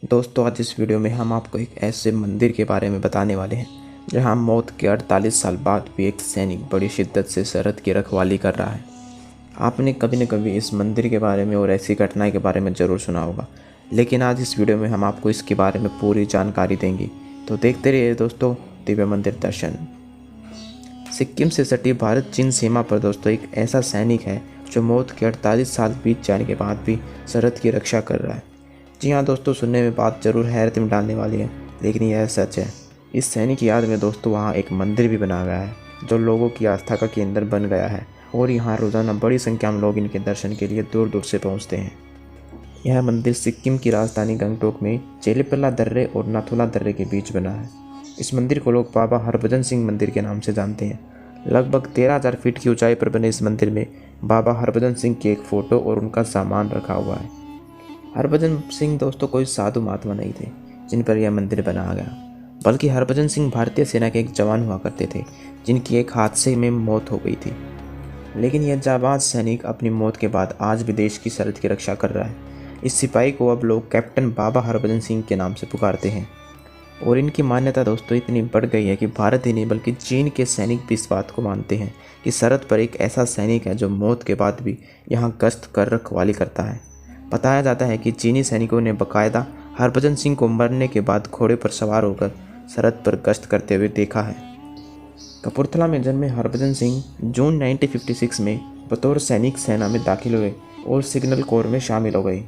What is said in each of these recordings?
दोस्तों, आज इस वीडियो में हम आपको एक ऐसे मंदिर के बारे में बताने वाले हैं जहां मौत के 48 साल बाद भी एक सैनिक बड़ी शिद्दत से सरहद की रखवाली कर रहा है। आपने कभी न कभी इस मंदिर के बारे में और ऐसी घटनाएं के बारे में ज़रूर सुना होगा, लेकिन आज इस वीडियो में हम आपको इसके बारे में पूरी जानकारी देंगे। तो देखते रहिए दोस्तों, दिव्य मंदिर दर्शन। सिक्किम से सटी भारत चीन सीमा पर दोस्तों एक ऐसा सैनिक है जो मौत के 48 साल बीत जाने के बाद भी सरहद की रक्षा कर रहा है। जी हाँ दोस्तों, सुनने में बात ज़रूर हैरत में डालने वाली है, लेकिन यह सच है। इस सैनिक की याद में दोस्तों वहाँ एक मंदिर भी बना गया है जो लोगों की आस्था का केंद्र बन गया है और यहाँ रोज़ाना बड़ी संख्या में लोग इनके दर्शन के लिए दूर दूर से पहुँचते हैं। यह मंदिर सिक्किम की राजधानी गंगटोक में चेलीपल्ला दर्रे और नाथुला दर्रे के बीच बना है। इस मंदिर को लोग बाबा हरभजन सिंह मंदिर के नाम से जानते हैं। लगभग 13,000 फीट की ऊंचाई पर बने इस मंदिर में बाबा हरभजन सिंह की एक फ़ोटो और उनका सामान रखा हुआ है। हरभजन सिंह दोस्तों कोई साधु महात्मा नहीं थे जिन पर यह मंदिर बनाया गया, बल्कि हरभजन सिंह भारतीय सेना के एक जवान हुआ करते थे जिनकी एक हादसे में मौत हो गई थी। लेकिन यह जाबाज सैनिक अपनी मौत के बाद आज भी देश की सरहद की रक्षा कर रहा है। इस सिपाही को अब लोग कैप्टन बाबा हरभजन सिंह के नाम से पुकारते हैं और इनकी मान्यता दोस्तों इतनी बढ़ गई है कि भारत ही नहीं बल्कि चीन के सैनिक भी इस बात को मानते हैं कि सरहद पर एक ऐसा सैनिक है जो मौत के बाद भी यहाँ गश्त कर रखवाली करता है। बताया जाता है कि चीनी सैनिकों ने बाकायदा हरभजन सिंह को मरने के बाद घोड़े पर सवार होकर सरहद पर गश्त करते हुए देखा है। कपूरथला में जन्मे हरभजन सिंह जून 1956 में बतौर सैनिक सेना में दाखिल हुए और सिग्नल कोर में शामिल हो गए।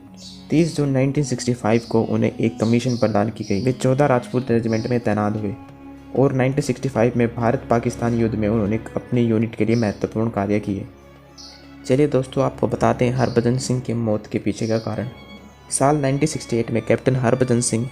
30 जून 1965 को उन्हें एक कमीशन प्रदान की गई। वे 14 राजपूत रेजिमेंट में तैनात हुए और 1965 में भारत पाकिस्तान युद्ध में उन्होंने अपनी यूनिट के लिए महत्वपूर्ण कार्य किए। चलिए दोस्तों, आपको बताते हैं हरभजन सिंह की मौत के पीछे का कारण। साल 1968 में कैप्टन हरभजन सिंह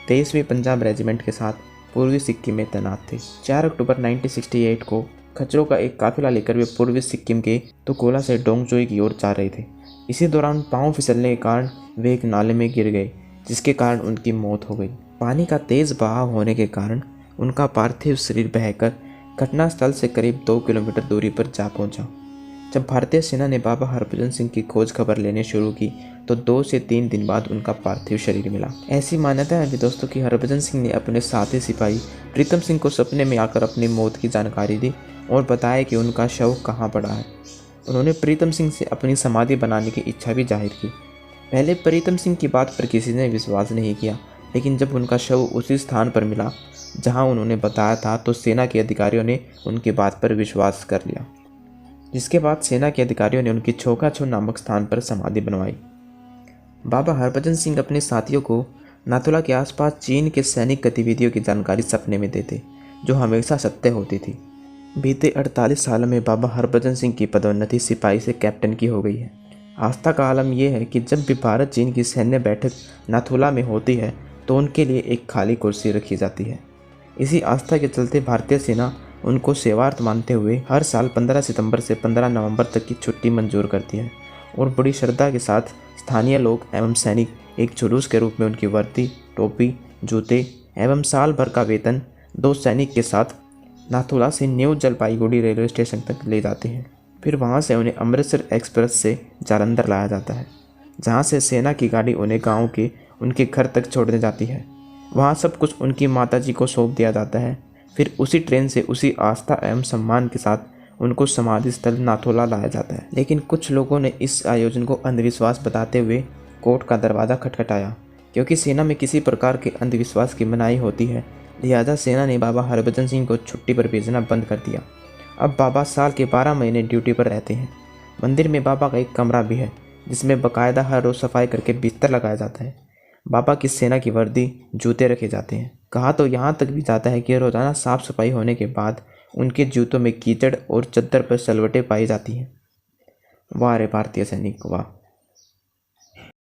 23वीं पंजाब रेजिमेंट के साथ पूर्वी सिक्किम में तैनात थे। 4 अक्टूबर 1968 को खच्चरों का एक काफिला लेकर वे पूर्वी सिक्किम के तुकोला से डोंगचोई की ओर जा रहे थे। इसी दौरान पाँव फिसलने के कारण वे एक नाले में गिर गए, जिसके कारण उनकी मौत हो गई। पानी का तेज बहाव होने के कारण उनका पार्थिव शरीर बहकर घटनास्थल से करीब 2 किलोमीटर दूरी पर जा पहुंचा। जब भारतीय सेना ने बाबा हरभजन सिंह की खोज खबर लेने शुरू की तो 2 से 3 दिन बाद उनका पार्थिव शरीर मिला। ऐसी मान्यता है दोस्तों कि हरभजन सिंह ने अपने साथी सिपाही प्रीतम सिंह को सपने में आकर अपनी मौत की जानकारी दी और बताया कि उनका शव कहाँ पड़ा है। उन्होंने प्रीतम सिंह से अपनी समाधि बनाने की इच्छा भी जाहिर की। पहले प्रीतम सिंह की बात पर किसी ने विश्वास नहीं किया, लेकिन जब उनका शव उसी स्थान पर मिला जहाँ उन्होंने बताया था तो सेना के अधिकारियों ने उनकी बात पर विश्वास कर लिया, जिसके बाद सेना के अधिकारियों ने उनकी छोकाछो नामक स्थान पर समाधि बनवाई। बाबा हरभजन सिंह अपने साथियों को नाथुला के आसपास चीन के सैनिक गतिविधियों की जानकारी सपने में देते, जो हमेशा सत्य होती थी। बीते 48 सालों में बाबा हरभजन सिंह की पदोन्नति सिपाही से कैप्टन की हो गई है। आस्था का आलम यह है कि जब भी भारत चीन की सैन्य बैठक नाथुला में होती है तो उनके लिए एक खाली कुर्सी रखी जाती है। इसी आस्था के चलते भारतीय सेना उनको सेवार्थ मानते हुए हर साल 15 सितंबर से 15 नवंबर तक की छुट्टी मंजूर करती है और बड़ी श्रद्धा के साथ स्थानीय लोग एवं सैनिक एक जुलूस के रूप में उनकी वर्दी, टोपी, जूते एवं साल भर का वेतन 2 सैनिक के साथ नाथुला से न्यू जलपाईगुड़ी रेलवे स्टेशन तक ले जाते हैं। फिर वहां से उन्हें अमृतसर एक्सप्रेस से जालंधर लाया जाता है, जहां से सेना की गाड़ी उन्हें गाँव के उनके घर तक छोड़ने जाती है। वहाँ सब कुछ उनकी माताजी को सौंप दिया जाता है। फिर उसी ट्रेन से उसी आस्था एवं सम्मान के साथ उनको समाधि स्थल नाथुला लाया जाता है। लेकिन कुछ लोगों ने इस आयोजन को अंधविश्वास बताते हुए कोर्ट का दरवाज़ा खटखटाया। क्योंकि सेना में किसी प्रकार के अंधविश्वास की मनाही होती है, लिहाजा सेना ने बाबा हरभजन सिंह को छुट्टी पर भेजना बंद कर दिया। अब बाबा साल के 12 महीने ड्यूटी पर रहते हैं। मंदिर में बाबा का एक कमरा भी है जिसमें बाकायदा हर रोज़ सफाई करके बिस्तर लगाया जाता है। बाबा की सेना की वर्दी, जूते रखे जाते हैं। कहा तो यहाँ तक भी जाता है कि रोज़ाना साफ सफाई होने के बाद उनके जूतों में कीचड़ और चद्दर पर सलवटें पाई जाती हैं। वाह रे भारतीय सैनिक वाह।